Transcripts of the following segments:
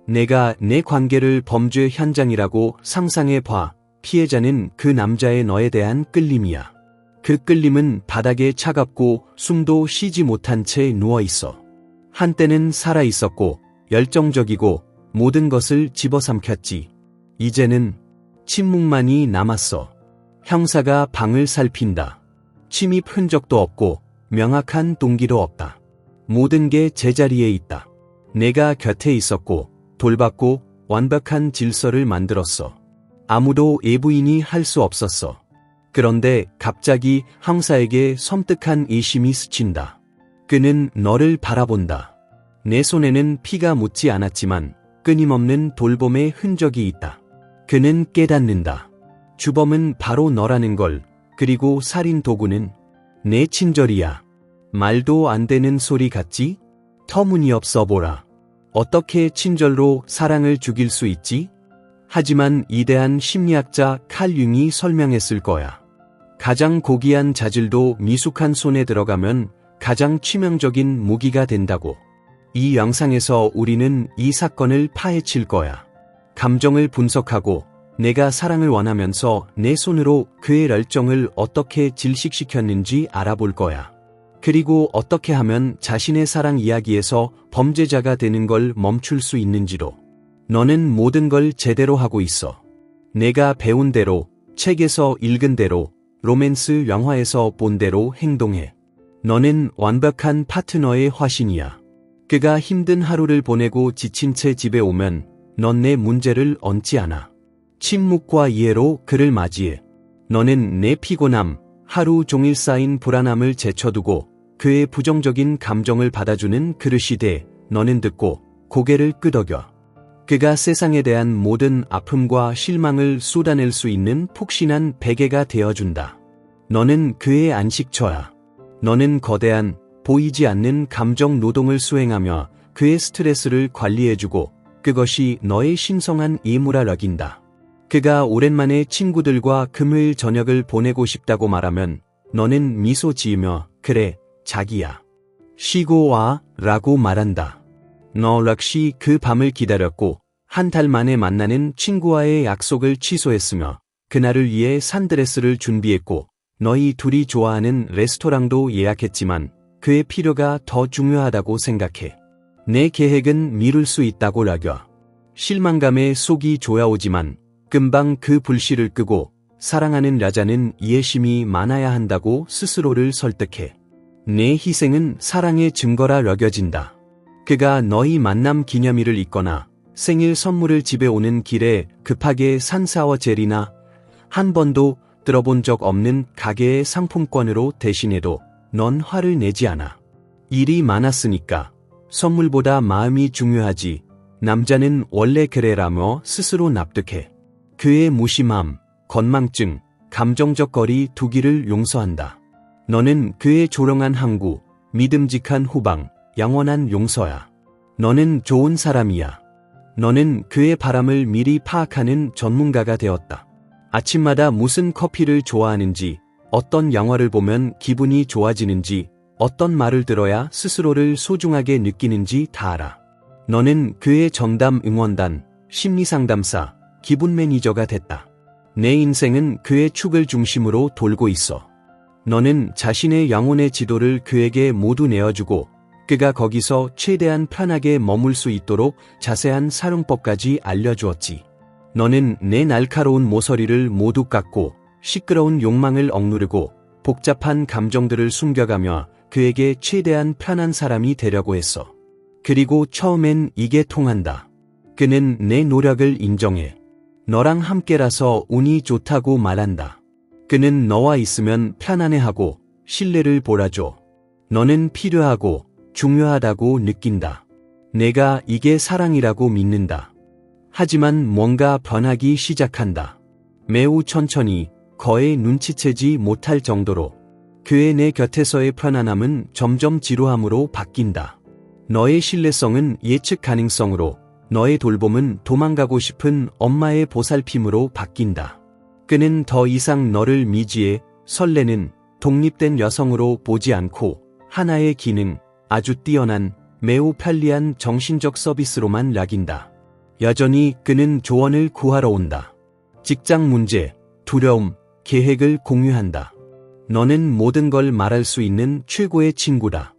내가 내 관계를 범죄 현장이라고 상상해봐. 피해자는 그 남자의 너에 대한 끌림이야. 그 끌림은 바닥에 차갑고 숨도 쉬지 못한 채 누워있어. 한때는 살아있었고 열정적이고 모든 것을 집어삼켰지. 이제는 침묵만이 남았어. 형사가 방을 살핀다. 침입 흔적도 없고 명확한 동기도 없다. 모든 게 제자리에 있다. 내가 곁에 있었고 돌봤고 완벽한 질서를 만들었어. 아무도 예부인이 할 수 없었어. 그런데 갑자기 형사에게 섬뜩한 의심이 스친다. 그는 너를 바라본다. 내 손에는 피가 묻지 않았지만 끊임없는 돌봄의 흔적이 있다. 그는 깨닫는다. 주범은 바로 너라는 걸. 그리고 살인 도구는 내 친절이야. 말도 안 되는 소리 같지? 터무니없어 보라. 어떻게 친절로 사랑을 죽일 수 있지? 하지만 위대한 심리학자 칼 융이 설명했을 거야. 가장 고귀한 자질도 미숙한 손에 들어가면 가장 치명적인 무기가 된다고. 이 영상에서 우리는 이 사건을 파헤칠 거야. 감정을 분석하고 내가 사랑을 원하면서 내 손으로 그의 열정을 어떻게 질식시켰는지 알아볼 거야. 그리고 어떻게 하면 자신의 사랑 이야기에서 범죄자가 되는 걸 멈출 수 있는지로. 너는 모든 걸 제대로 하고 있어. 내가 배운 대로, 책에서 읽은 대로, 로맨스 영화에서 본 대로 행동해. 너는 완벽한 파트너의 화신이야. 그가 힘든 하루를 보내고 지친 채 집에 오면 넌 내 문제를 얹지 않아. 침묵과 이해로 그를 맞이해. 너는 내 피곤함, 하루 종일 쌓인 불안함을 제쳐두고 그의 부정적인 감정을 받아주는 그릇이 돼. 너는 듣고 고개를 끄덕여. 그가 세상에 대한 모든 아픔과 실망을 쏟아낼 수 있는 푹신한 베개가 되어준다. 너는 그의 안식처야. 너는 거대한, 보이지 않는 감정 노동을 수행하며 그의 스트레스를 관리해주고 그것이 너의 신성한 예무라 여긴다. 그가 오랜만에 친구들과 금요일 저녁을 보내고 싶다고 말하면 너는 미소 지으며 그래, 자기야. 쉬고 와, 라고 말한다. 너 역시 그 밤을 기다렸고 한 달 만에 만나는 친구와의 약속을 취소했으며 그날을 위해 산드레스를 준비했고 너희 둘이 좋아하는 레스토랑도 예약했지만 그의 필요가 더 중요하다고 생각해. 내 계획은 미룰 수 있다고 여겨. 실망감에 속이 조여오지만 금방 그 불씨를 끄고 사랑하는 여자는 이해심이 많아야 한다고 스스로를 설득해. 내 희생은 사랑의 증거라 여겨진다. 그가 너희 만남 기념일을 잊거나 생일 선물을 집에 오는 길에 급하게 산 사워 젤이나 한 번도 들어본 적 없는 가게의 상품권으로 대신해도 넌 화를 내지 않아. 일이 많았으니까. 선물보다 마음이 중요하지. 남자는 원래 그래라며 스스로 납득해. 그의 무심함, 건망증, 감정적 거리 두기를 용서한다. 너는 그의 조롱한 항구, 믿음직한 후방, 영원한 용서야. 너는 좋은 사람이야. 너는 그의 바람을 미리 파악하는 전문가가 되었다. 아침마다 무슨 커피를 좋아하는지, 어떤 영화를 보면 기분이 좋아지는지, 어떤 말을 들어야 스스로를 소중하게 느끼는지 다 알아. 너는 그의 정담 응원단, 심리상담사, 기분 매니저가 됐다. 내 인생은 그의 축을 중심으로 돌고 있어. 너는 자신의 영혼의 지도를 그에게 모두 내어주고 그가 거기서 최대한 편하게 머물 수 있도록 자세한 사용법까지 알려주었지. 너는 내 날카로운 모서리를 모두 깎고 시끄러운 욕망을 억누르고 복잡한 감정들을 숨겨가며 그에게 최대한 편한 사람이 되려고 했어. 그리고 처음엔 이게 통한다. 그는 내 노력을 인정해. 너랑 함께라서 운이 좋다고 말한다. 그는 너와 있으면 편안해하고 신뢰를 보라줘. 너는 필요하고 중요하다고 느낀다. 내가 이게 사랑이라고 믿는다. 하지만 뭔가 변하기 시작한다. 매우 천천히, 거의 눈치채지 못할 정도로. 그의 내 곁에서의 편안함은 점점 지루함으로 바뀐다. 너의 신뢰성은 예측 가능성으로, 너의 돌봄은 도망가고 싶은 엄마의 보살핌으로 바뀐다. 그는 더 이상 너를 미지의 설레는 독립된 여성으로 보지 않고 하나의 기능, 아주 뛰어난, 매우 편리한 정신적 서비스로만 여긴다. 여전히 그는 조언을 구하러 온다. 직장 문제, 두려움, 계획을 공유한다. 너는 모든 걸 말할 수 있는 최고의 친구다.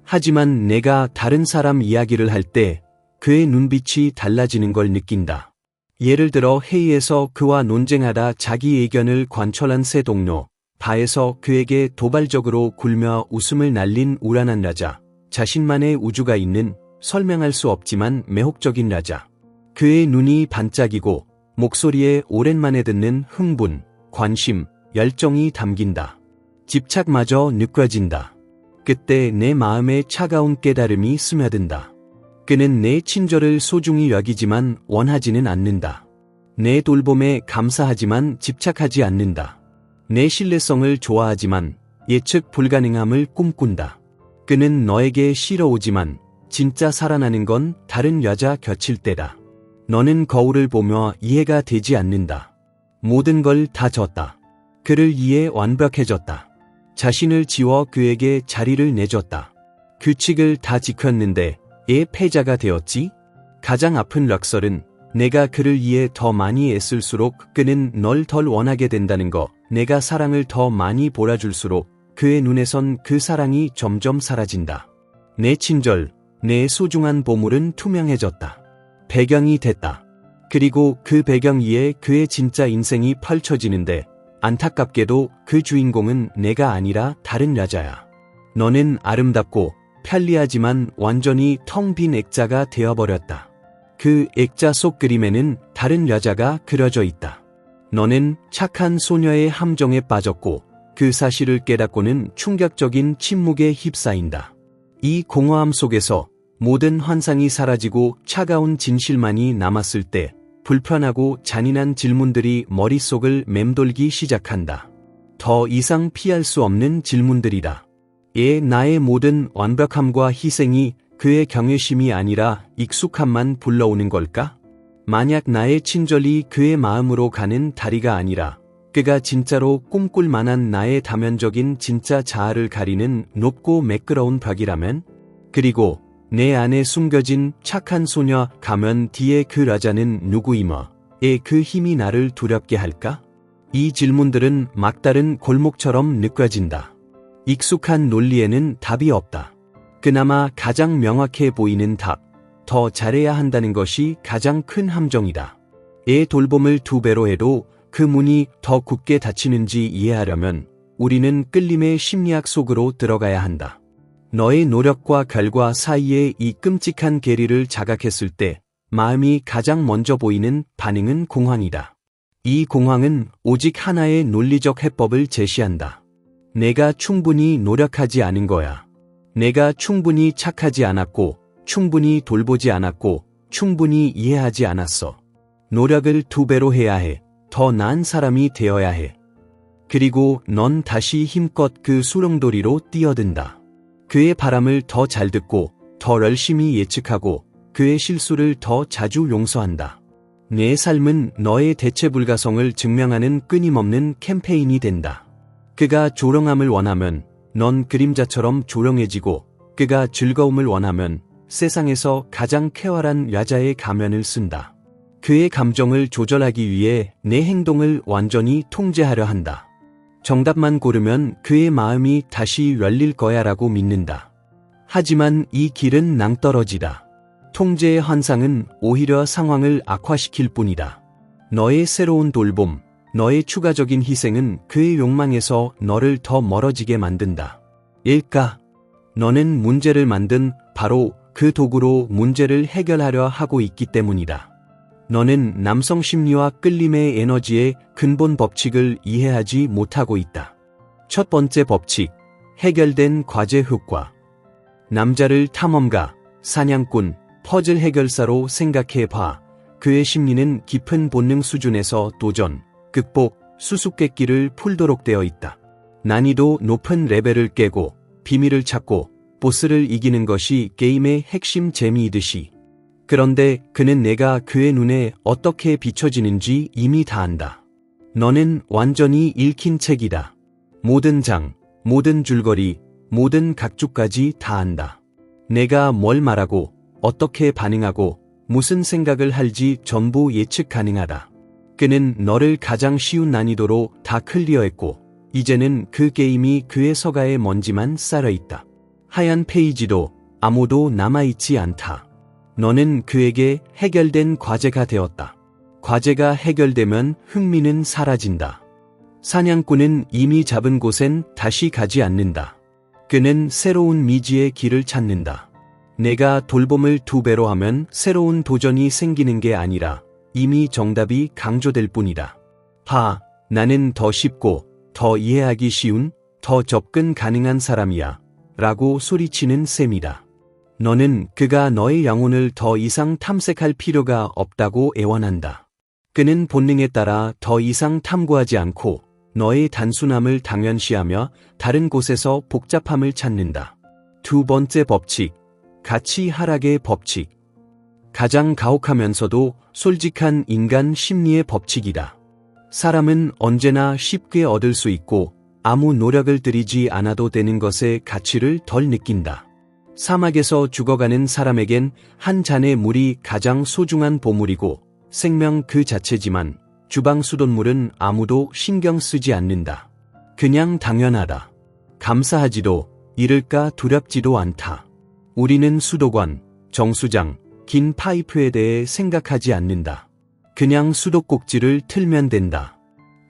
하지만 내가 다른 사람 이야기를 할 때 그의 눈빛이 달라지는 걸 느낀다. 예를 들어 회의에서 그와 논쟁하다 자기 의견을 관철한 새 동료, 바에서 그에게 도발적으로 굴며 웃음을 날린 우란한 여자, 자신만의 우주가 있는 설명할 수 없지만 매혹적인 여자. 그의 눈이 반짝이고 목소리에 오랜만에 듣는 흥분, 관심, 열정이 담긴다. 집착마저 느껴진다. 그때 내 마음에 차가운 깨달음이 스며든다. 그는 내 친절을 소중히 여기지만 원하지는 않는다. 내 돌봄에 감사하지만 집착하지 않는다. 내 신뢰성을 좋아하지만 예측 불가능함을 꿈꾼다. 그는 너에게 싫어오지만 진짜 살아나는 건 다른 여자 곁일 때다. 너는 거울을 보며 이해가 되지 않는다. 모든 걸 다 졌다. 그를 위해 완벽해졌다. 자신을 지워 그에게 자리를 내줬다. 규칙을 다 지켰는데 왜 패자가 되었지? 가장 아픈 럭설은 내가 그를 위해 더 많이 애쓸수록 그는 널 덜 원하게 된다는 거. 내가 사랑을 더 많이 몰아줄수록 그의 눈에선 그 사랑이 점점 사라진다. 내 친절, 내 소중한 보물은 투명해졌다. 배경이 됐다. 그리고 그 배경 위에 그의 진짜 인생이 펼쳐지는데 안타깝게도 그 주인공은 내가 아니라 다른 여자야. 너는 아름답고 편리하지만 완전히 텅 빈 액자가 되어버렸다. 그 액자 속 그림에는 다른 여자가 그려져 있다. 너는 착한 소녀의 함정에 빠졌고 그 사실을 깨닫고는 충격적인 침묵에 휩싸인다. 이 공허함 속에서 모든 환상이 사라지고 차가운 진실만이 남았을 때 불편하고 잔인한 질문들이 머릿속을 맴돌기 시작한다. 더 이상 피할 수 없는 질문들이다. 나의 모든 완벽함과 희생이 그의 경외심이 아니라 익숙함만 불러오는 걸까? 만약 나의 친절이 그의 마음으로 가는 다리가 아니라 그가 진짜로 꿈꿀 만한 나의 다면적인 진짜 자아를 가리는 높고 매끄러운 벽이라면? 그리고 내 안에 숨겨진 착한 소녀 가면 뒤에 그 여자는 누구이며 그 힘이 나를 두렵게 할까? 이 질문들은 막다른 골목처럼 느껴진다. 익숙한 논리에는 답이 없다. 그나마 가장 명확해 보이는 답, 더 잘해야 한다는 것이 가장 큰 함정이다. 돌봄을 2배로 해도 그 문이 더 굳게 닫히는지 이해하려면 우리는 끌림의 심리학 속으로 들어가야 한다. 너의 노력과 결과 사이에 이 끔찍한 괴리를 자각했을 때 마음이 가장 먼저 보이는 반응은 공황이다. 이 공황은 오직 하나의 논리적 해법을 제시한다. 내가 충분히 노력하지 않은 거야. 내가 충분히 착하지 않았고, 충분히 돌보지 않았고, 충분히 이해하지 않았어. 노력을 2배로 해야 해. 더 나은 사람이 되어야 해. 그리고 넌 다시 힘껏 그 수렁도리로 뛰어든다. 그의 바람을 더 잘 듣고, 더 열심히 예측하고, 그의 실수를 더 자주 용서한다. 내 삶은 너의 대체 불가성을 증명하는 끊임없는 캠페인이 된다. 그가 조롱함을 원하면 넌 그림자처럼 조롱해지고, 그가 즐거움을 원하면 세상에서 가장 쾌활한 여자의 가면을 쓴다. 그의 감정을 조절하기 위해 내 행동을 완전히 통제하려 한다. 정답만 고르면 그의 마음이 다시 열릴 거야라고 믿는다. 하지만 이 길은 낭떠러지다. 통제의 환상은 오히려 상황을 악화시킬 뿐이다. 너의 새로운 돌봄, 너의 추가적인 희생은 그의 욕망에서 너를 더 멀어지게 만든다. 너는 문제를 만든 바로 그 도구로 문제를 해결하려 하고 있기 때문이다. 너는 남성 심리와 끌림의 에너지의 근본 법칙을 이해하지 못하고 있다. 첫 번째 법칙, 해결된 과제 효과. 남자를 탐험가, 사냥꾼, 퍼즐 해결사로 생각해 봐. 그의 심리는 깊은 본능 수준에서 도전, 극복, 수수께끼를 풀도록 되어 있다. 난이도 높은 레벨을 깨고 비밀을 찾고 보스를 이기는 것이 게임의 핵심 재미이듯이. 그런데 그는 내가 그의 눈에 어떻게 비춰지는지 이미 다 안다. 너는 완전히 읽힌 책이다. 모든 장, 모든 줄거리, 모든 각주까지 다 안다. 내가 뭘 말하고 어떻게 반응하고 무슨 생각을 할지 전부 예측 가능하다. 그는 너를 가장 쉬운 난이도로 다 클리어했고 이제는 그 게임이 그의 서가에 먼지만 쌓여있다. 하얀 페이지도 아무도 남아있지 않다. 너는 그에게 해결된 과제가 되었다. 과제가 해결되면 흥미는 사라진다. 사냥꾼은 이미 잡은 곳엔 다시 가지 않는다. 그는 새로운 미지의 길을 찾는다. 내가 돌봄을 2배로 하면 새로운 도전이 생기는 게 아니라 이미 정답이 강조될 뿐이다. 나는 더 쉽고 더 이해하기 쉬운, 더 접근 가능한 사람이야. 라고 소리치는 셈이다. 너는 그가 너의 영혼을 더 이상 탐색할 필요가 없다고 애원한다. 그는 본능에 따라 더 이상 탐구하지 않고 너의 단순함을 당연시하며 다른 곳에서 복잡함을 찾는다. 2번째 법칙, 가치 하락의 법칙. 가장 가혹하면서도 솔직한 인간 심리의 법칙이다. 사람은 언제나 쉽게 얻을 수 있고 아무 노력을 들이지 않아도 되는 것의 가치를 덜 느낀다. 사막에서 죽어가는 사람에겐 한 잔의 물이 가장 소중한 보물이고 생명 그 자체지만 주방 수돗물은 아무도 신경 쓰지 않는다. 그냥 당연하다. 감사하지도 잃을까 두렵지도 않다. 우리는 수도관, 정수장, 긴 파이프에 대해 생각하지 않는다. 그냥 수도꼭지를 틀면 된다.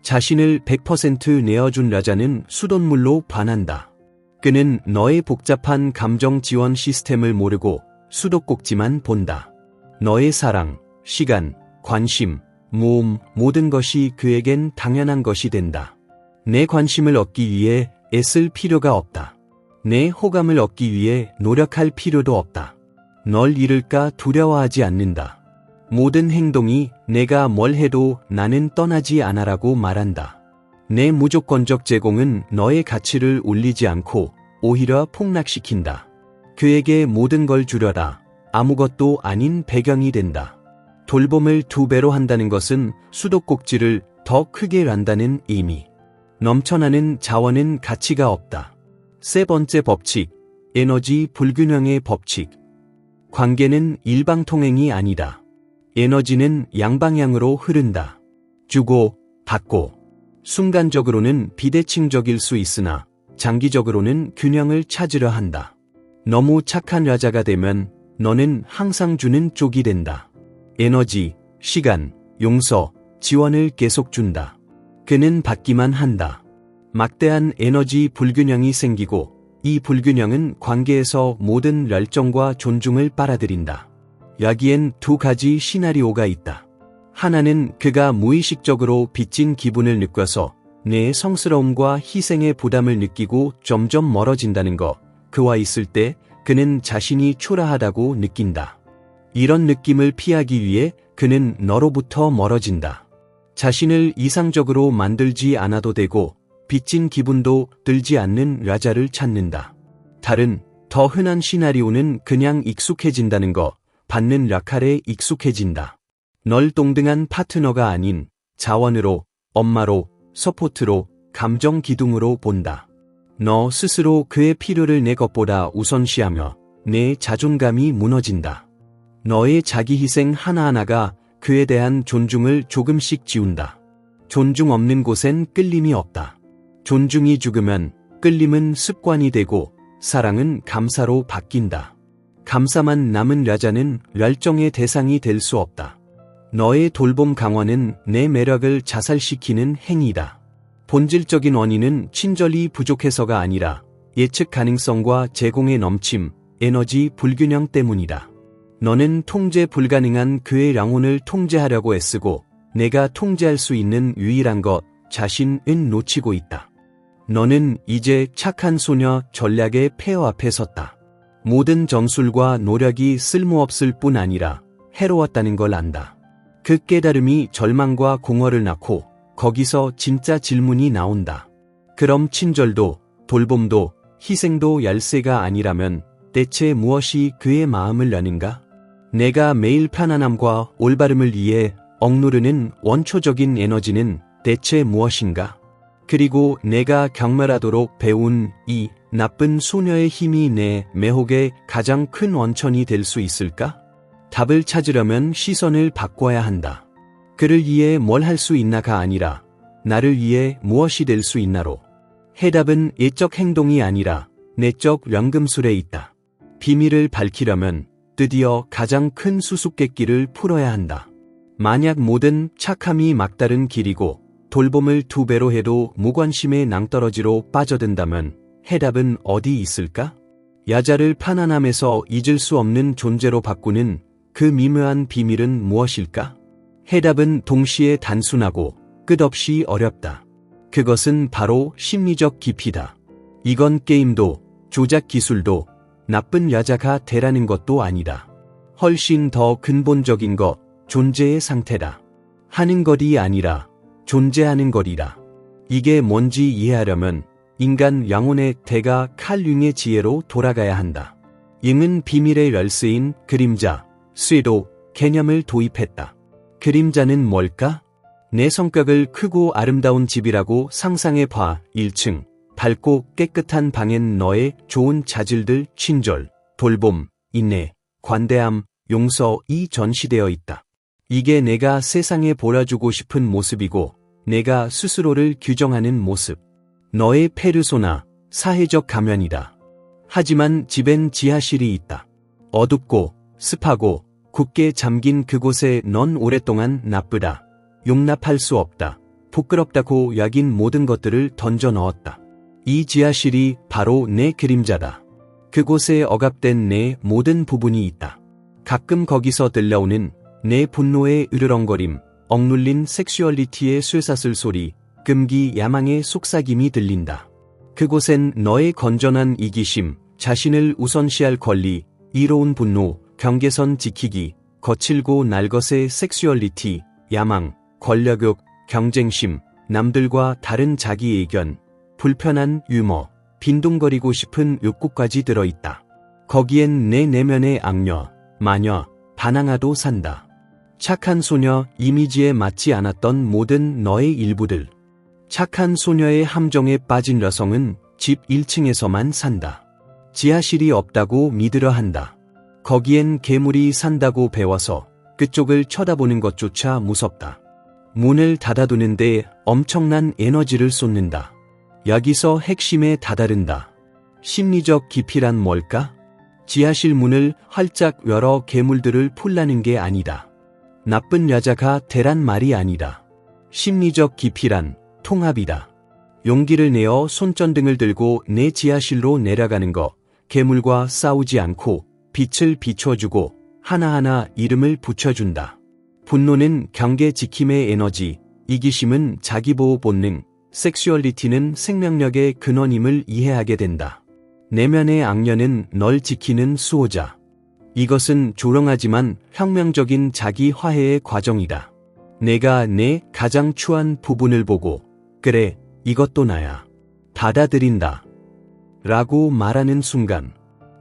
자신을 100% 내어준 여자는 수돗물로 반한다. 그는 너의 복잡한 감정 지원 시스템을 모르고 수도꼭지만 본다. 너의 사랑, 시간, 관심, 모험, 모든 것이 그에겐 당연한 것이 된다. 내 관심을 얻기 위해 애쓸 필요가 없다. 내 호감을 얻기 위해 노력할 필요도 없다. 널 잃을까 두려워하지 않는다. 모든 행동이 내가 뭘 해도 나는 떠나지 않아라고 말한다. 내 무조건적 제공은 너의 가치를 올리지 않고 오히려 폭락시킨다. 그에게 모든 걸 주려라. 아무것도 아닌 배경이 된다. 돌봄을 2배로 한다는 것은 수도꼭지를 더 크게 한다는 의미. 넘쳐나는 자원은 가치가 없다. 3번째 법칙, 에너지 불균형의 법칙. 관계는 일방통행이 아니다. 에너지는 양방향으로 흐른다. 주고, 받고. 순간적으로는 비대칭적일 수 있으나 장기적으로는 균형을 찾으려 한다. 너무 착한 여자가 되면 너는 항상 주는 쪽이 된다. 에너지, 시간, 용서, 지원을 계속 준다. 그는 받기만 한다. 막대한 에너지 불균형이 생기고 이 불균형은 관계에서 모든 열정과 존중을 빨아들인다. 여기엔 2가지 시나리오가 있다. 하나는 그가 무의식적으로 빚진 기분을 느껴서 내 성스러움과 희생의 부담을 느끼고 점점 멀어진다는 것. 그와 있을 때 그는 자신이 초라하다고 느낀다. 이런 느낌을 피하기 위해 그는 너로부터 멀어진다. 자신을 이상적으로 만들지 않아도 되고 빚진 기분도 들지 않는 여자를 찾는다. 다른, 더 흔한 시나리오는 그냥 익숙해진다는 것, 받는 역할에 익숙해진다. 널 동등한 파트너가 아닌 자원으로, 엄마로, 서포트로, 감정 기둥으로 본다. 너 스스로 그의 필요를 내 것보다 우선시하며 내 자존감이 무너진다. 너의 자기 희생 하나하나가 그에 대한 존중을 조금씩 지운다. 존중 없는 곳엔 끌림이 없다. 존중이 죽으면 끌림은 습관이 되고 사랑은 감사로 바뀐다. 감사만 남은 여자는 열정의 대상이 될 수 없다. 너의 돌봄 강화는 내 매력을 자살시키는 행위다. 본질적인 원인은 친절이 부족해서가 아니라 예측 가능성과 제공의 넘침, 에너지 불균형 때문이다. 너는 통제 불가능한 그의 영혼을 통제하려고 애쓰고 내가 통제할 수 있는 유일한 것, 자신은 놓치고 있다. 너는 이제 착한 소녀 전략의 폐허 앞에 섰다. 모든 전술과 노력이 쓸모없을 뿐 아니라 해로웠다는 걸 안다. 그 깨달음이 절망과 공허를 낳고 거기서 진짜 질문이 나온다. 그럼 친절도, 돌봄도, 희생도 열쇠가 아니라면 대체 무엇이 그의 마음을 여는가? 내가 매일 편안함과 올바름을 위해 억누르는 원초적인 에너지는 대체 무엇인가? 그리고 내가 경멸하도록 배운 이 나쁜 소녀의 힘이 내 매혹의 가장 큰 원천이 될 수 있을까? 답을 찾으려면 시선을 바꿔야 한다. 그를 위해 뭘 할 수 있나가 아니라 나를 위해 무엇이 될 수 있나로. 해답은 예적 행동이 아니라 내적 연금술에 있다. 비밀을 밝히려면 드디어 가장 큰 수수께끼를 풀어야 한다. 만약 모든 착함이 막다른 길이고 돌봄을 2배로 해도 무관심의 낭떠러지로 빠져든다면 해답은 어디 있을까? 야자를 편안함에서 잊을 수 없는 존재로 바꾸는 그 미묘한 비밀은 무엇일까? 해답은 동시에 단순하고 끝없이 어렵다. 그것은 바로 심리적 깊이다. 이건 게임도 조작 기술도 나쁜 여자가 되라는 것도 아니다. 훨씬 더 근본적인 것, 존재의 상태다. 하는 것이 아니라 존재하는 것이다. 이게 뭔지 이해하려면 인간 영혼의 대가 칼 융의 지혜로 돌아가야 한다. 융은 비밀의 열쇠인 그림자, 쇠도 개념을 도입했다. 그림자는 뭘까? 내 성격을 크고 아름다운 집이라고 상상해봐. 1층, 밝고 깨끗한 방엔 너의 좋은 자질들, 친절, 돌봄, 인내, 관대함, 용서이 전시되어 있다. 이게 내가 세상에 보여주고 싶은 모습이고 내가 스스로를 규정하는 모습. 너의 페르소나, 사회적 가면이다. 하지만 집엔 지하실이 있다. 어둡고 습하고 굳게 잠긴 그곳에 넌 오랫동안 나쁘다, 용납할 수 없다, 부끄럽다고 여긴 모든 것들을 던져 넣었다. 이 지하실이 바로 내 그림자다. 그곳에 억압된 내 모든 부분이 있다. 가끔 거기서 들려오는 내 분노의 으르렁거림, 억눌린 섹슈얼리티의 쇠사슬 소리, 끔기 야망의 속삭임이 들린다. 그곳엔 너의 건전한 이기심, 자신을 우선시할 권리, 이로운 분노, 경계선 지키기, 거칠고 날것의 섹슈얼리티, 야망, 권력욕, 경쟁심, 남들과 다른 자기 의견, 불편한 유머, 빈둥거리고 싶은 욕구까지 들어있다. 거기엔 내 내면의 악녀, 마녀, 반항아도 산다. 착한 소녀 이미지에 맞지 않았던 모든 너의 일부들. 착한 소녀의 함정에 빠진 여성은 집 1층에서만 산다. 지하실이 없다고 믿으려 한다. 거기엔 괴물이 산다고 배워서 그쪽을 쳐다보는 것조차 무섭다. 문을 닫아두는데 엄청난 에너지를 쏟는다. 여기서 핵심에 다다른다. 심리적 깊이란 뭘까? 지하실 문을 활짝 열어 괴물들을 풀라는 게 아니다. 나쁜 여자가 되란 말이 아니다. 심리적 깊이란 통합이다. 용기를 내어 손전등을 들고 내 지하실로 내려가는 것, 괴물과 싸우지 않고 빛을 비춰주고 하나하나 이름을 붙여준다. 분노는 경계 지킴의 에너지, 이기심은 자기보호 본능, 섹슈얼리티는 생명력의 근원임을 이해하게 된다. 내면의 악녀는 널 지키는 수호자. 이것은 조롱하지만 혁명적인 자기 화해의 과정이다. 내가 내 가장 추한 부분을 보고 그래, 이것도 나야. 받아들인다. 라고 말하는 순간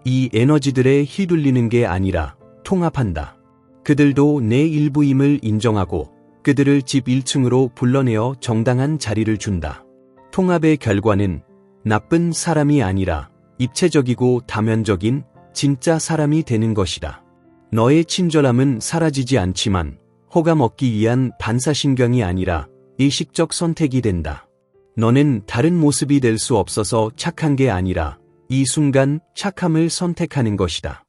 이 에너지들에 휘둘리는 게 아니라 통합한다. 그들도 내 일부임을 인정하고 그들을 집 1층으로 불러내어 정당한 자리를 준다. 통합의 결과는 나쁜 사람이 아니라 입체적이고 다면적인 진짜 사람이 되는 것이다. 너의 친절함은 사라지지 않지만 호감 얻기 위한 반사신경이 아니라 의식적 선택이 된다. 너는 다른 모습이 될 수 없어서 착한 게 아니라 이 순간 착함을 선택하는 것이다.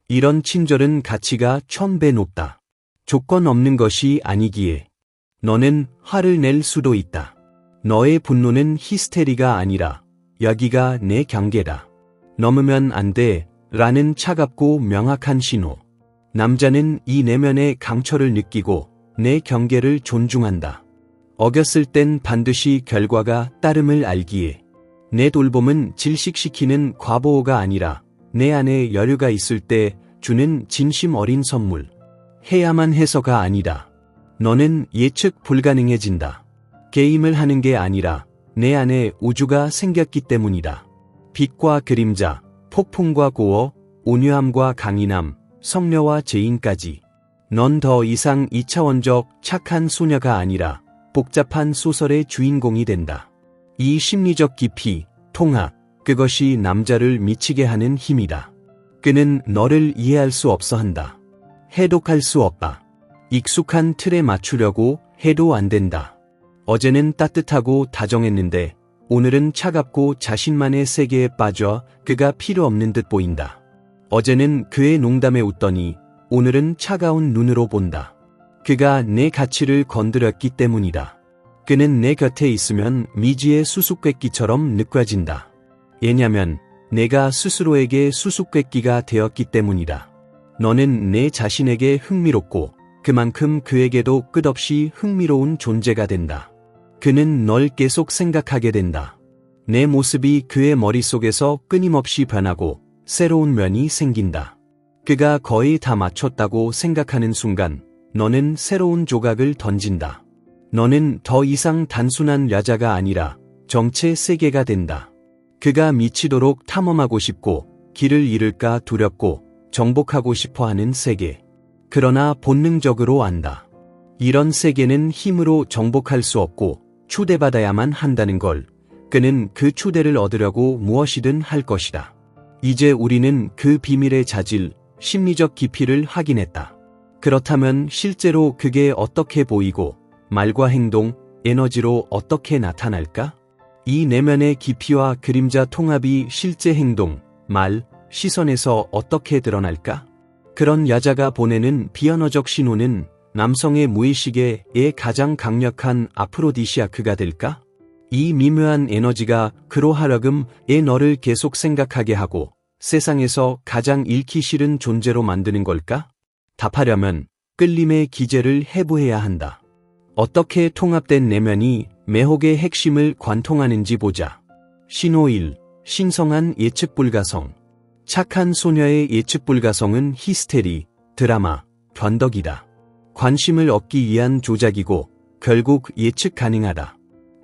이런 친절은 가치가 1000배 높다. 조건 없는 것이 아니기에. 너는 화를 낼 수도 있다. 너의 분노는 히스테리가 아니라 여기가 내 경계다. 넘으면 안 돼 라는 차갑고 명확한 신호. 남자는 이 내면의 강철을 느끼고 내 경계를 존중한다. 어겼을 땐 반드시 결과가 따름을 알기에. 내 돌봄은 질식시키는 과보호가 아니라 내 안에 여유가 있을 때 주는 진심 어린 선물. 해야만 해서가 아니다. 너는 예측 불가능해진다. 게임을 하는 게 아니라 내 안에 우주가 생겼기 때문이다. 빛과 그림자, 폭풍과 고어, 온유함과 강인함, 성녀와 죄인까지. 넌 더 이상 2차원적 착한 소녀가 아니라 복잡한 소설의 주인공이 된다. 이 심리적 깊이, 통합, 그것이 남자를 미치게 하는 힘이다. 그는 너를 이해할 수 없어 한다. 해독할 수 없다. 익숙한 틀에 맞추려고 해도 안 된다. 어제는 따뜻하고 다정했는데 오늘은 차갑고 자신만의 세계에 빠져 그가 필요 없는 듯 보인다. 어제는 그의 농담에 웃더니 오늘은 차가운 눈으로 본다. 그가 내 가치를 건드렸기 때문이다. 그는 내 곁에 있으면 미지의 수수께끼처럼 느껴진다. 왜냐면 내가 스스로에게 수수께끼가 되었기 때문이다. 너는 내 자신에게 흥미롭고 그만큼 그에게도 끝없이 흥미로운 존재가 된다. 그는 널 계속 생각하게 된다. 내 모습이 그의 머릿속에서 끊임없이 변하고 새로운 면이 생긴다. 그가 거의 다 맞췄다고 생각하는 순간 너는 새로운 조각을 던진다. 너는 더 이상 단순한 여자가 아니라 정체 세계가 된다. 그가 미치도록 탐험하고 싶고 길을 잃을까 두렵고 정복하고 싶어하는 세계. 그러나 본능적으로 안다. 이런 세계는 힘으로 정복할 수 없고 초대받아야만 한다는 걸. 그는 그 초대를 얻으려고 무엇이든 할 것이다. 이제 우리는 그 비밀의 자질, 심리적 깊이를 확인했다. 그렇다면 실제로 그게 어떻게 보이고 말과 행동, 에너지로 어떻게 나타날까? 이 내면의 깊이와 그림자 통합이 실제 행동, 말, 시선에서 어떻게 드러날까? 그런 여자가 보내는 비언어적 신호는 남성의 무의식의 가장 강력한 아프로디시아크가 될까? 이 미묘한 에너지가 그로하여금의 너를 계속 생각하게 하고 세상에서 가장 잃기 싫은 존재로 만드는 걸까? 답하려면 끌림의 기제를 해부해야 한다. 어떻게 통합된 내면이 매혹의 핵심을 관통하는지 보자. 신호 1. 신성한 예측 불가성. 착한 소녀의 예측 불가성은 히스테리, 드라마, 변덕이다. 관심을 얻기 위한 조작이고 결국 예측 가능하다.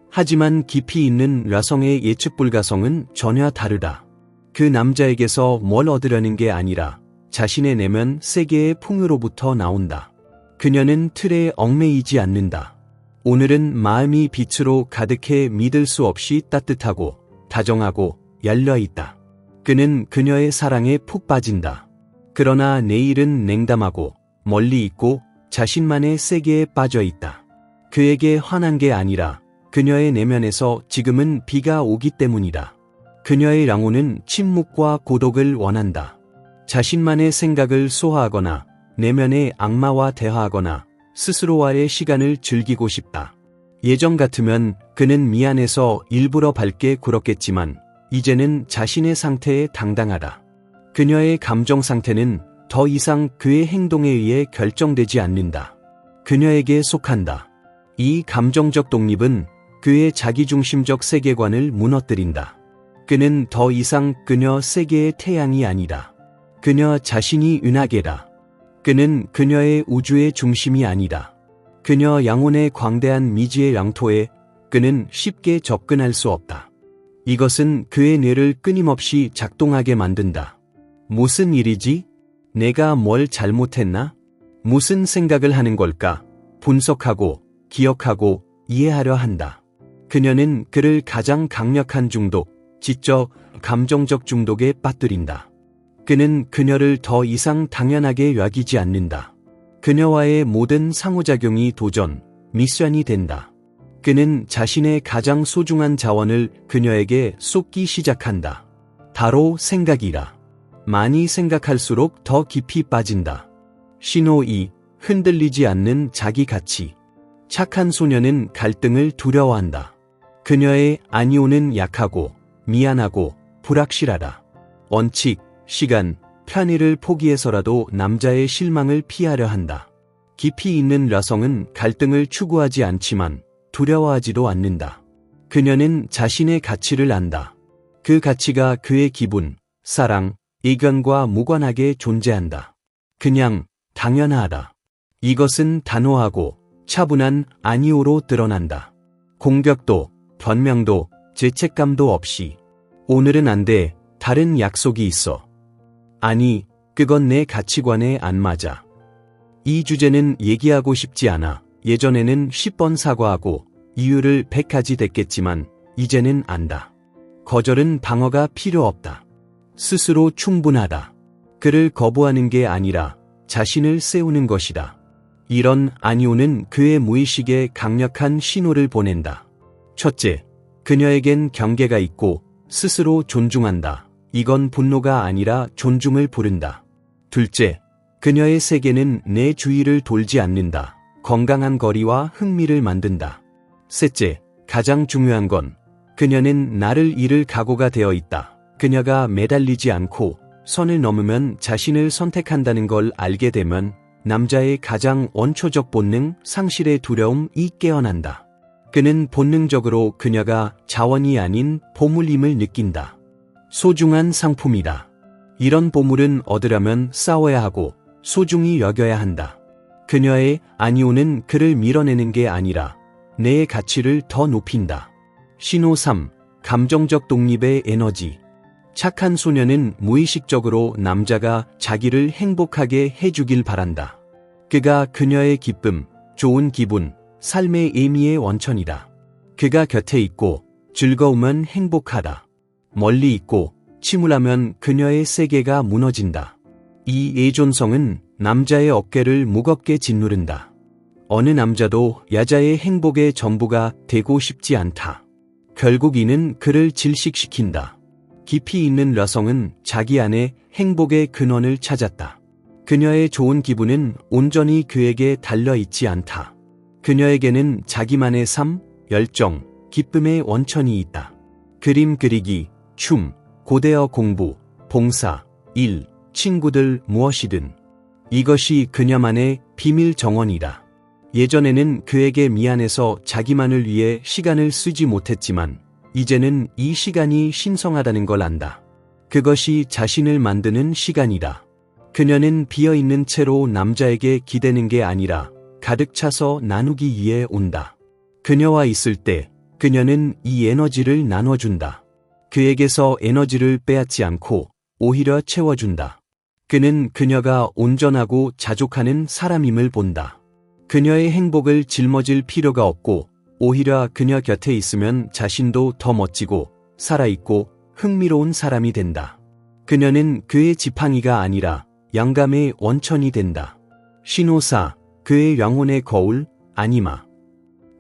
하지만 깊이 있는 여성의 예측 불가성은 전혀 다르다. 그 남자에게서 뭘 얻으려는 게 아니라 자신의 내면 세계의 풍요로부터 나온다. 그녀는 틀에 얽매이지 않는다. 오늘은 마음이 빛으로 가득해 믿을 수 없이 따뜻하고 다정하고 열려있다. 그는 그녀의 사랑에 푹 빠진다. 그러나 내일은 냉담하고 멀리 있고 자신만의 세계에 빠져있다. 그에게 화난 게 아니라 그녀의 내면에서 지금은 비가 오기 때문이다. 그녀의 영혼은 침묵과 고독을 원한다. 자신만의 생각을 소화하거나 내면의 악마와 대화하거나 스스로와의 시간을 즐기고 싶다. 예전 같으면 그는 미안해서 일부러 밝게 굴었겠지만 이제는 자신의 상태에 당당하다. 그녀의 감정 상태는 더 이상 그의 행동에 의해 결정되지 않는다. 그녀에게 속한다. 이 감정적 독립은 그의 자기중심적 세계관을 무너뜨린다. 그는 더 이상 그녀 세계의 태양이 아니다. 그녀 자신이 은하계다. 그는 그녀의 우주의 중심이 아니다. 그녀 영혼의 광대한 미지의 영토에 그는 쉽게 접근할 수 없다. 이것은 그의 뇌를 끊임없이 작동하게 만든다. 무슨 일이지? 내가 뭘 잘못했나? 무슨 생각을 하는 걸까? 분석하고, 기억하고, 이해하려 한다. 그녀는 그를 가장 강력한 중독, 지적, 감정적 중독에 빠뜨린다. 그는 그녀를 더 이상 당연하게 여기지 않는다. 그녀와의 모든 상호작용이 도전, 미션이 된다. 그는 자신의 가장 소중한 자원을 그녀에게 쏟기 시작한다. 바로 생각이라. 많이 생각할수록 더 깊이 빠진다. 신호 2. 흔들리지 않는 자기 가치. 착한 소녀는 갈등을 두려워한다. 그녀의 아니오는 약하고 미안하고 불확실하다. 원칙, 시간, 편의를 포기해서라도 남자의 실망을 피하려 한다. 깊이 있는 여성은 갈등을 추구하지 않지만 두려워하지도 않는다. 그녀는 자신의 가치를 안다. 그 가치가 그의 기분, 사랑, 의견과 무관하게 존재한다. 그냥 당연하다. 이것은 단호하고 차분한 아니오로 드러난다. 공격도, 변명도, 죄책감도 없이. 오늘은 안 돼, 다른 약속이 있어. 아니, 그건 내 가치관에 안 맞아. 이 주제는 얘기하고 싶지 않아. 예전에는 10번 사과하고 이유를 100가지 댔겠지만 이제는 안다. 거절은 방어가 필요 없다. 스스로 충분하다. 그를 거부하는 게 아니라 자신을 세우는 것이다. 이런 아니오는 그의 무의식에 강력한 신호를 보낸다. 첫째, 그녀에겐 경계가 있고 스스로 존중한다. 이건 분노가 아니라 존중을 부른다. 둘째, 그녀의 세계는 내 주위를 돌지 않는다. 건강한 거리와 흥미를 만든다. 셋째, 가장 중요한 건 그녀는 나를 잃을 각오가 되어 있다. 그녀가 매달리지 않고 선을 넘으면 자신을 선택한다는 걸 알게 되면 남자의 가장 원초적 본능, 상실의 두려움이 깨어난다. 그는 본능적으로 그녀가 자원이 아닌 보물임을 느낀다. 소중한 상품이다. 이런 보물은 얻으려면 싸워야 하고 소중히 여겨야 한다. 그녀의 아니오는 그를 밀어내는 게 아니라 내 가치를 더 높인다. 신호 3. 감정적 독립의 에너지. 착한 소녀는 무의식적으로 남자가 자기를 행복하게 해주길 바란다. 그가 그녀의 기쁨, 좋은 기분, 삶의 의미의 원천이다. 그가 곁에 있고 즐거우면 행복하다. 멀리 있고 침울하면 그녀의 세계가 무너진다. 이 애존성은 남자의 어깨를 무겁게 짓누른다. 어느 남자도 여자의 행복의 전부가 되고 싶지 않다. 결국 이는 그를 질식시킨다. 깊이 있는 여성은 자기 안에 행복의 근원을 찾았다. 그녀의 좋은 기분은 온전히 그에게 달려있지 않다. 그녀에게는 자기만의 삶, 열정, 기쁨의 원천이 있다. 그림 그리기, 춤, 고대어 공부, 봉사, 일, 친구들 무엇이든 이것이 그녀만의 비밀 정원이다. 예전에는 그에게 미안해서 자기만을 위해 시간을 쓰지 못했지만 이제는 이 시간이 신성하다는 걸 안다. 그것이 자신을 만드는 시간이다. 그녀는 비어있는 채로 남자에게 기대는 게 아니라 가득 차서 나누기 위해 온다. 그녀와 있을 때 그녀는 이 에너지를 나눠준다. 그에게서 에너지를 빼앗지 않고 오히려 채워준다. 그는 그녀가 온전하고 자족하는 사람임을 본다. 그녀의 행복을 짊어질 필요가 없고 오히려 그녀 곁에 있으면 자신도 더 멋지고 살아있고 흥미로운 사람이 된다. 그녀는 그의 지팡이가 아니라 영감의 원천이 된다. 신호 4. 그의 영혼의 거울, 아니마.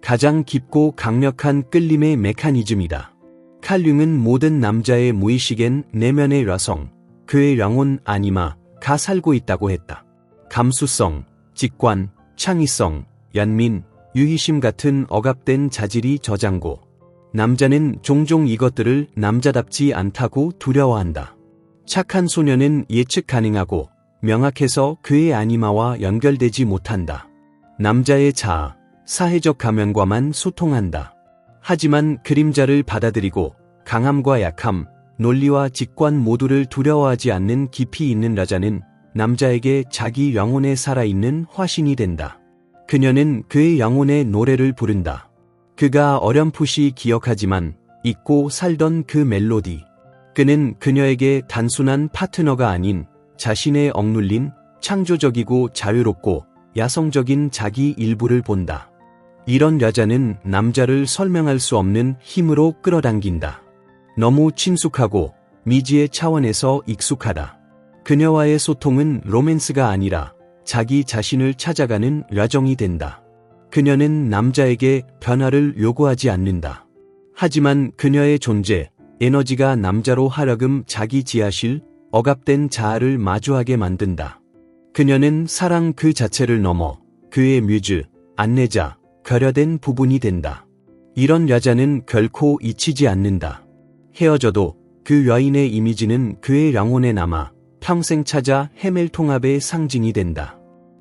가장 깊고 강력한 끌림의 메커니즘이다. 칼융은 모든 남자의 무의식엔 내면의 여성, 그의 영혼 아니마가 살고 있다고 했다. 감수성, 직관, 창의성, 연민, 유희심 같은 억압된 자질이 저장고 남자는 종종 이것들을 남자답지 않다고 두려워한다. 착한 소녀는 예측 가능하고 명확해서 그의 아니마와 연결되지 못한다. 남자의 자아, 사회적 가면과만 소통한다. 하지만 그림자를 받아들이고 강함과 약함, 논리와 직관 모두를 두려워하지 않는 깊이 있는 여자는 남자에게 자기 영혼에 살아있는 화신이 된다. 그녀는 그의 영혼의 노래를 부른다. 그가 어렴풋이 기억하지만 잊고 살던 그 멜로디. 그는 그녀에게 단순한 파트너가 아닌 자신의 억눌린 창조적이고 자유롭고 야성적인 자기 일부를 본다. 이런 여자는 남자를 설명할 수 없는 힘으로 끌어당긴다. 너무 친숙하고 미지의 차원에서 익숙하다. 그녀와의 소통은 로맨스가 아니라 자기 자신을 찾아가는 여정이 된다. 그녀는 남자에게 변화를 요구하지 않는다. 하지만 그녀의 존재, 에너지가 남자로 하여금 자기 지하실, 억압된 자아를 마주하게 만든다. 그녀는 사랑 그 자체를 넘어 그의 뮤즈, 안내자, 결여된 부분이 된다. 이런 여자는 결코 잊히지 않는다. 헤어져도 그 여인의 이미지는 그의 영혼에 남아 평생 찾아 헤맬 통합의 상징이 된다.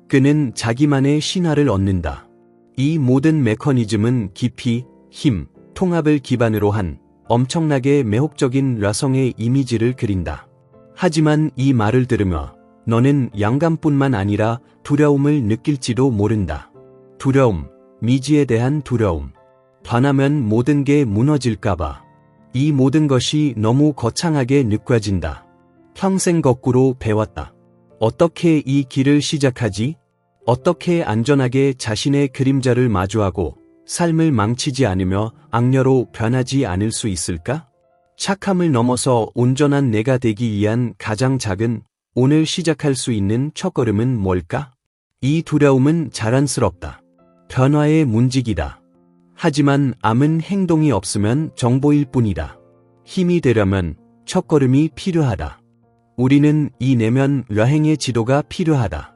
그는 자기만의 신화를 얻는다. 이 모든 메커니즘은 깊이, 힘, 통합을 기반으로 한 엄청나게 매혹적인 여성의 이미지를 그린다. 하지만 이 말을 들으며 너는 영감뿐만 아니라 두려움을 느낄지도 모른다. 두려움, 미지에 대한 두려움. 반하면 모든 게 무너질까봐. 이 모든 것이 너무 거창하게 느껴진다. 평생 거꾸로 배웠다. 어떻게 이 길을 시작하지? 어떻게 안전하게 자신의 그림자를 마주하고 삶을 망치지 않으며 악녀로 변하지 않을 수 있을까? 착함을 넘어서 온전한 내가 되기 위한 가장 작은 오늘 시작할 수 있는 첫걸음은 뭘까? 이 두려움은 자랑스럽다. 변화의 문지기다. 하지만 아무 행동이 없으면 정보일 뿐이다. 힘이 되려면 첫걸음이 필요하다. 우리는 이 내면 여행의 지도가 필요하다.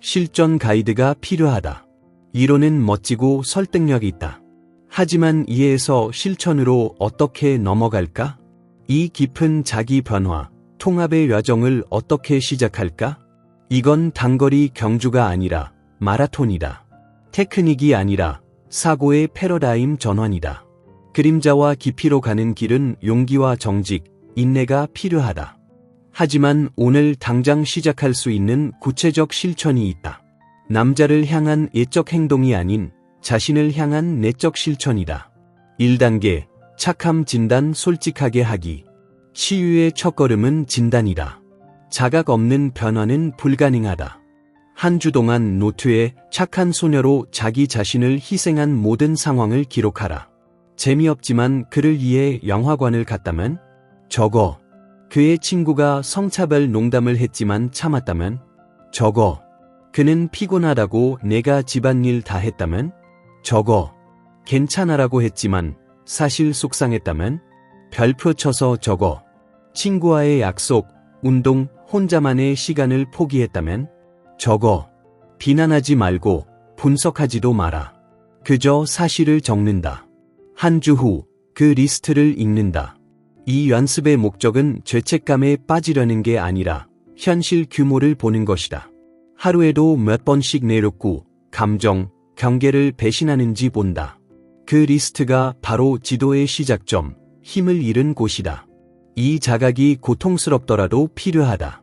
실전 가이드가 필요하다. 이론은 멋지고 설득력이 있다. 하지만 이해에서 실천으로 어떻게 넘어갈까? 이 깊은 자기 변화, 통합의 여정을 어떻게 시작할까? 이건 단거리 경주가 아니라 마라톤이다. 테크닉이 아니라 사고의 패러다임 전환이다. 그림자와 깊이로 가는 길은 용기와 정직, 인내가 필요하다. 하지만 오늘 당장 시작할 수 있는 구체적 실천이 있다. 남자를 향한 예적 행동이 아닌 자신을 향한 내적 실천이다. 1단계, 착함 진단 솔직하게 하기. 치유의 첫걸음은 진단이다. 자각 없는 변화는 불가능하다. 한 주 동안 노트에 착한 소녀로 자기 자신을 희생한 모든 상황을 기록하라. 재미없지만 그를 위해 영화관을 갔다면? 적어. 그의 친구가 성차별 농담을 했지만 참았다면? 적어. 그는 피곤하다고 내가 집안일 다 했다면? 적어. 괜찮아라고 했지만 사실 속상했다면? 별표 쳐서 적어. 친구와의 약속, 운동, 혼자만의 시간을 포기했다면? 적어. 비난하지 말고 분석하지도 마라. 그저 사실을 적는다. 한 주 후 그 리스트를 읽는다. 이 연습의 목적은 죄책감에 빠지려는 게 아니라 현실 규모를 보는 것이다. 하루에도 몇 번씩 내 욕구, 감정, 경계를 배신하는지 본다. 그 리스트가 바로 지도의 시작점, 힘을 잃은 곳이다. 이 자각이 고통스럽더라도 필요하다.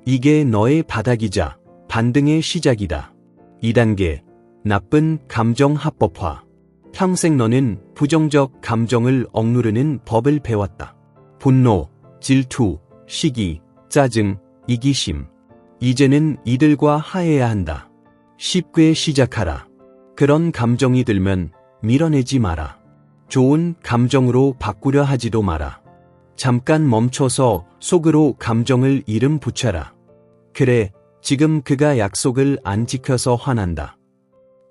이게 너의 바닥이자 반등의 시작이다. 2단계, 나쁜 감정 합법화. 평생 너는 부정적 감정을 억누르는 법을 배웠다. 분노, 질투, 시기, 짜증, 이기심. 이제는 이들과 화해해야 한다. 쉽게 시작하라. 그런 감정이 들면 밀어내지 마라. 좋은 감정으로 바꾸려 하지도 마라. 잠깐 멈춰서 속으로 감정을 이름 붙여라. 그래, 지금 그가 약속을 안 지켜서 화난다.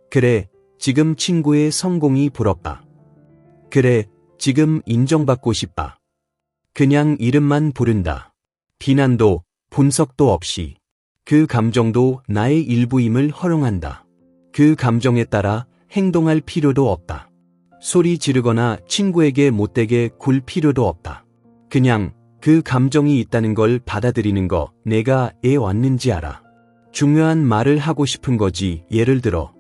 그래, 지금 친구의 성공이 부럽다. 그래, 지금 인정받고 싶다. 그냥 이름만 부른다. 비난도 분석도 없이. 그 감정도 나의 일부임을 허용한다. 그 감정에 따라 행동할 필요도 없다. 소리 지르거나 친구에게 못되게 굴 필요도 없다. 그냥 그 감정이 있다는 걸 받아들이는 거 내가 애 왔는지 알아. 중요한 말을 하고 싶은 거지. 예를 들어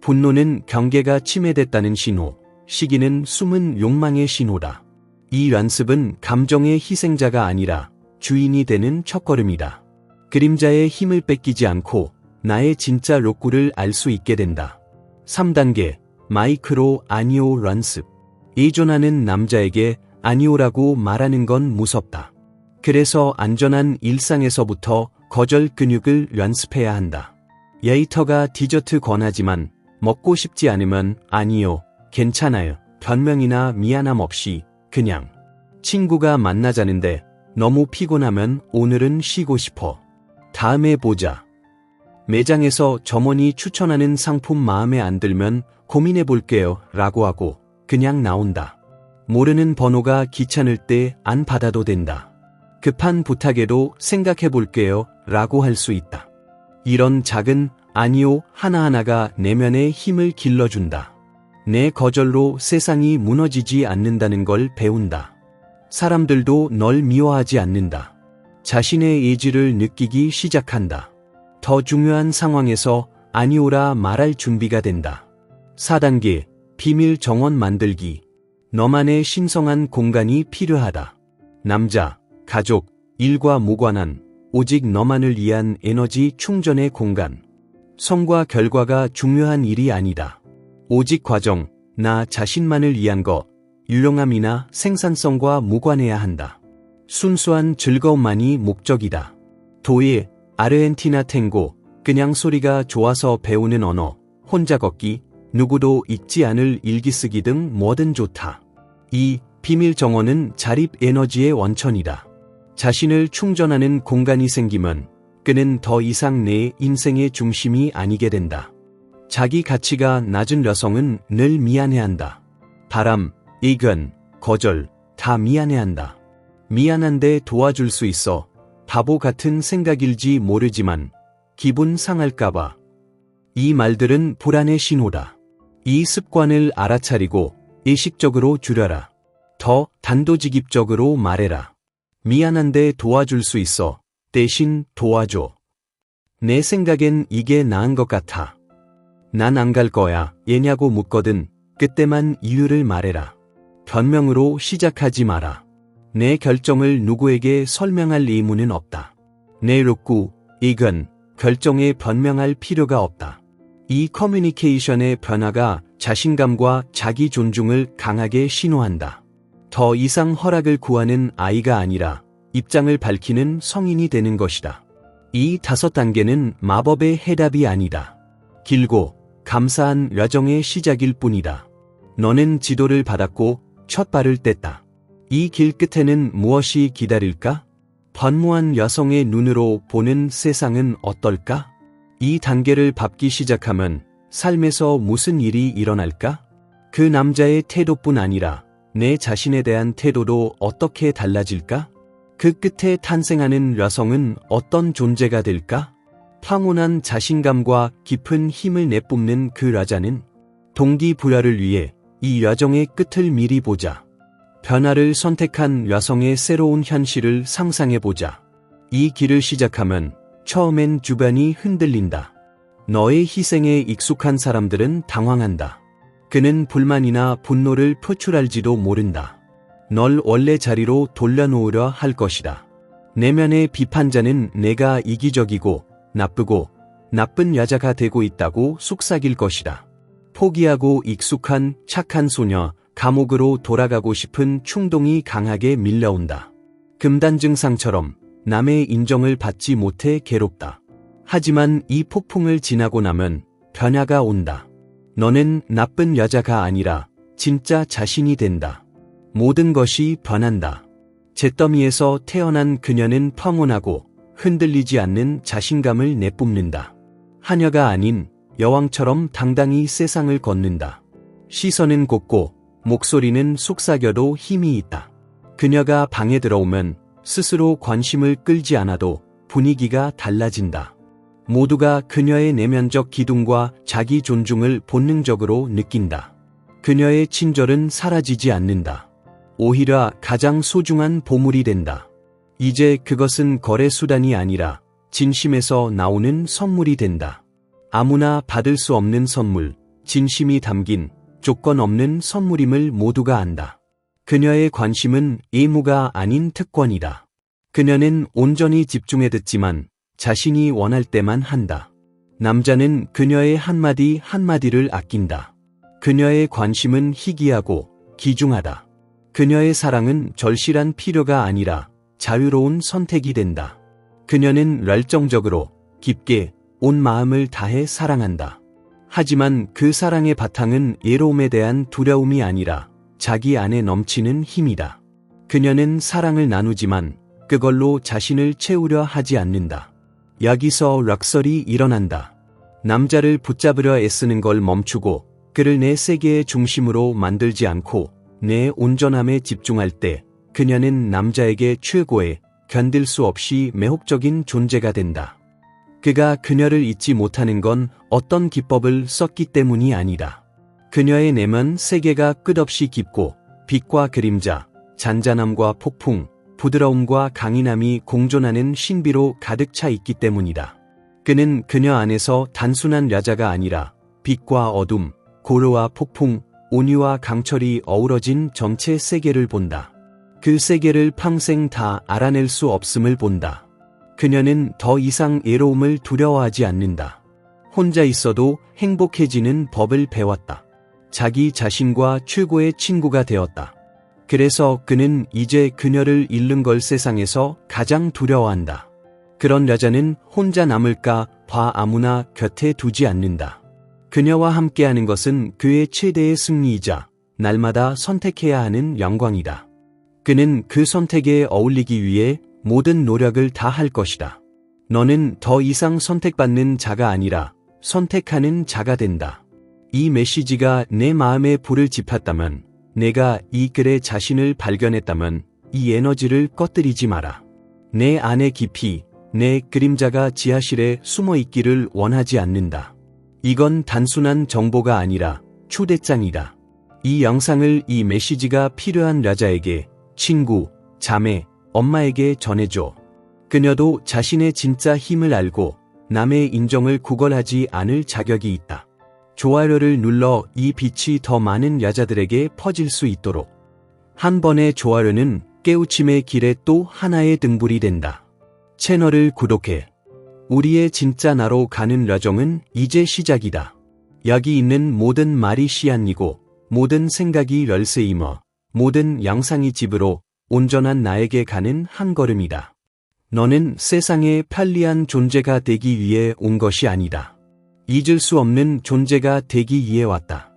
분노는 경계가 침해됐다는 신호, 시기는 숨은 욕망의 신호다. 이 연습은 감정의 희생자가 아니라 주인이 되는 첫걸음이다. 그림자의 힘을 뺏기지 않고 나의 진짜 욕구를 알 수 있게 된다. 3단계, 마이크로 아니오 연습. 의존하는 남자에게 아니오라고 말하는 건 무섭다. 그래서 안전한 일상에서부터 거절 근육을 연습해야 한다. 웨이터가 디저트 권하지만 먹고 싶지 않으면 아니요, 괜찮아요, 변명이나 미안함 없이 그냥. 친구가 만나자는데 너무 피곤하면 오늘은 쉬고 싶어. 다음에 보자. 매장에서 점원이 추천하는 상품 마음에 안 들면 고민해 볼게요 라고 하고 그냥 나온다. 모르는 번호가 귀찮을 때 안 받아도 된다. 급한 부탁에도 생각해 볼게요 라고 할 수 있다. 이런 작은 아니요 하나하나가 내면의 힘을 길러준다. 내 거절로 세상이 무너지지 않는다는 걸 배운다. 사람들도 널 미워하지 않는다. 자신의 의지를 느끼기 시작한다. 더 중요한 상황에서 아니오라 말할 준비가 된다. 4단계, 비밀 정원 만들기. 너만의 신성한 공간이 필요하다. 남자, 가족, 일과 무관한 오직 너만을 위한 에너지 충전의 공간. 성과 결과가 중요한 일이 아니다. 오직 과정, 나 자신만을 위한 것, 유용함이나 생산성과 무관해야 한다. 순수한 즐거움만이 목적이다. 도예, 아르헨티나 탱고, 그냥 소리가 좋아서 배우는 언어, 혼자 걷기, 누구도 읽지 않을 일기 쓰기 등 뭐든 좋다. 이 비밀 정원은 자립 에너지의 원천이다. 자신을 충전하는 공간이 생기면 그는 더 이상 내 인생의 중심이 아니게 된다. 자기 가치가 낮은 여성은 늘 미안해한다. 바람, 이견, 거절, 다 미안해한다. 미안한데 도와줄 수 있어. 바보 같은 생각일지 모르지만 기분 상할까봐. 이 말들은 불안의 신호다. 이 습관을 알아차리고 의식적으로 줄여라. 더 단도직입적으로 말해라. 미안한데 도와줄 수 있어. 대신 도와줘. 내 생각엔 이게 나은 것 같아. 난 안 갈 거야. 얘냐고 묻거든. 그때만 이유를 말해라. 변명으로 시작하지 마라. 내 결정을 누구에게 설명할 의무는 없다. 내 욕구, 의견, 결정에 변명할 필요가 없다. 이 커뮤니케이션의 변화가 자신감과 자기 존중을 강하게 신호한다. 더 이상 허락을 구하는 아이가 아니라 입장을 밝히는 성인이 되는 것이다. 이 5단계는 마법의 해답이 아니다. 길고 감사한 여정의 시작일 뿐이다. 너는 지도를 받았고 첫 발을 뗐다. 이 길 끝에는 무엇이 기다릴까? 번무한 여성의 눈으로 보는 세상은 어떨까? 이 단계를 밟기 시작하면 삶에서 무슨 일이 일어날까? 그 남자의 태도뿐 아니라 내 자신에 대한 태도도 어떻게 달라질까? 그 끝에 탄생하는 여성은 어떤 존재가 될까? 황홀한 자신감과 깊은 힘을 내뿜는 그 여자는 동기부여를 위해 이 여정의 끝을 미리 보자. 변화를 선택한 여성의 새로운 현실을 상상해보자. 이 길을 시작하면 처음엔 주변이 흔들린다. 너의 희생에 익숙한 사람들은 당황한다. 그는 불만이나 분노를 표출할지도 모른다. 널 원래 자리로 돌려놓으려 할 것이다. 내면의 비판자는 내가 이기적이고 나쁘고 나쁜 여자가 되고 있다고 속삭일 것이다. 포기하고 익숙한 착한 소녀, 감옥으로 돌아가고 싶은 충동이 강하게 밀려온다. 금단 증상처럼 남의 인정을 받지 못해 괴롭다. 하지만 이 폭풍을 지나고 나면 변화가 온다. 너는 나쁜 여자가 아니라 진짜 자신이 된다. 모든 것이 변한다. 잿더미에서 태어난 그녀는 평온하고 흔들리지 않는 자신감을 내뿜는다. 하녀가 아닌 여왕처럼 당당히 세상을 걷는다. 시선은 곱고 목소리는 속삭여도 힘이 있다. 그녀가 방에 들어오면 스스로 관심을 끌지 않아도 분위기가 달라진다. 모두가 그녀의 내면적 기둥과 자기 존중을 본능적으로 느낀다. 그녀의 친절은 사라지지 않는다. 오히려 가장 소중한 보물이 된다. 이제 그것은 거래 수단이 아니라 진심에서 나오는 선물이 된다. 아무나 받을 수 없는 선물, 진심이 담긴 조건 없는 선물임을 모두가 안다. 그녀의 관심은 의무가 아닌 특권이다. 그녀는 온전히 집중해 듣지만 자신이 원할 때만 한다. 남자는 그녀의 한마디 한마디를 아낀다. 그녀의 관심은 희귀하고 귀중하다. 그녀의 사랑은 절실한 필요가 아니라 자유로운 선택이 된다. 그녀는 열정적으로 깊게 온 마음을 다해 사랑한다. 하지만 그 사랑의 바탕은 예로움에 대한 두려움이 아니라 자기 안에 넘치는 힘이다. 그녀는 사랑을 나누지만 그걸로 자신을 채우려 하지 않는다. 여기서 락설이 일어난다. 남자를 붙잡으려 애쓰는 걸 멈추고 그를 내 세계의 중심으로 만들지 않고 내 온전함에 집중할 때 그녀는 남자에게 최고의 견딜 수 없이 매혹적인 존재가 된다. 그가 그녀를 잊지 못하는 건 어떤 기법을 썼기 때문이 아니다. 그녀의 내면 세계가 끝없이 깊고 빛과 그림자, 잔잔함과 폭풍, 부드러움과 강인함이 공존하는 신비로 가득 차 있기 때문이다. 그는 그녀 안에서 단순한 여자가 아니라 빛과 어둠, 고요와 폭풍, 온유와 강철이 어우러진 전체 세계를 본다. 그 세계를 평생 다 알아낼 수 없음을 본다. 그녀는 더 이상 외로움을 두려워하지 않는다. 혼자 있어도 행복해지는 법을 배웠다. 자기 자신과 최고의 친구가 되었다. 그래서 그는 이제 그녀를 잃는 걸 세상에서 가장 두려워한다. 그런 여자는 혼자 남을까 봐 아무나 곁에 두지 않는다. 그녀와 함께하는 것은 그의 최대의 승리이자 날마다 선택해야 하는 영광이다. 그는 그 선택에 어울리기 위해 모든 노력을 다할 것이다. 너는 더 이상 선택받는 자가 아니라 선택하는 자가 된다. 이 메시지가 내 마음에 불을 지폈다면, 내가 이 글에 자신을 발견했다면 이 에너지를 꺼뜨리지 마라. 내 안에 깊이 내 그림자가 지하실에 숨어 있기를 원하지 않는다. 이건 단순한 정보가 아니라 초대장이다. 이 영상을 이 메시지가 필요한 여자에게, 친구, 자매, 엄마에게 전해줘. 그녀도 자신의 진짜 힘을 알고 남의 인정을 구걸하지 않을 자격이 있다. 좋아요를 눌러 이 빛이 더 많은 여자들에게 퍼질 수 있도록. 한 번의 좋아요는 깨우침의 길에 또 하나의 등불이 된다. 채널을 구독해. 우리의 진짜 나로 가는 여정은 이제 시작이다. 여기 있는 모든 말이 씨앗이고 모든 생각이 열쇠이며 모든 영상이 집으로 온전한 나에게 가는 한 걸음이다. 너는 세상에 편리한 존재가 되기 위해 온 것이 아니다. 잊을 수 없는 존재가 되기 위해 왔다.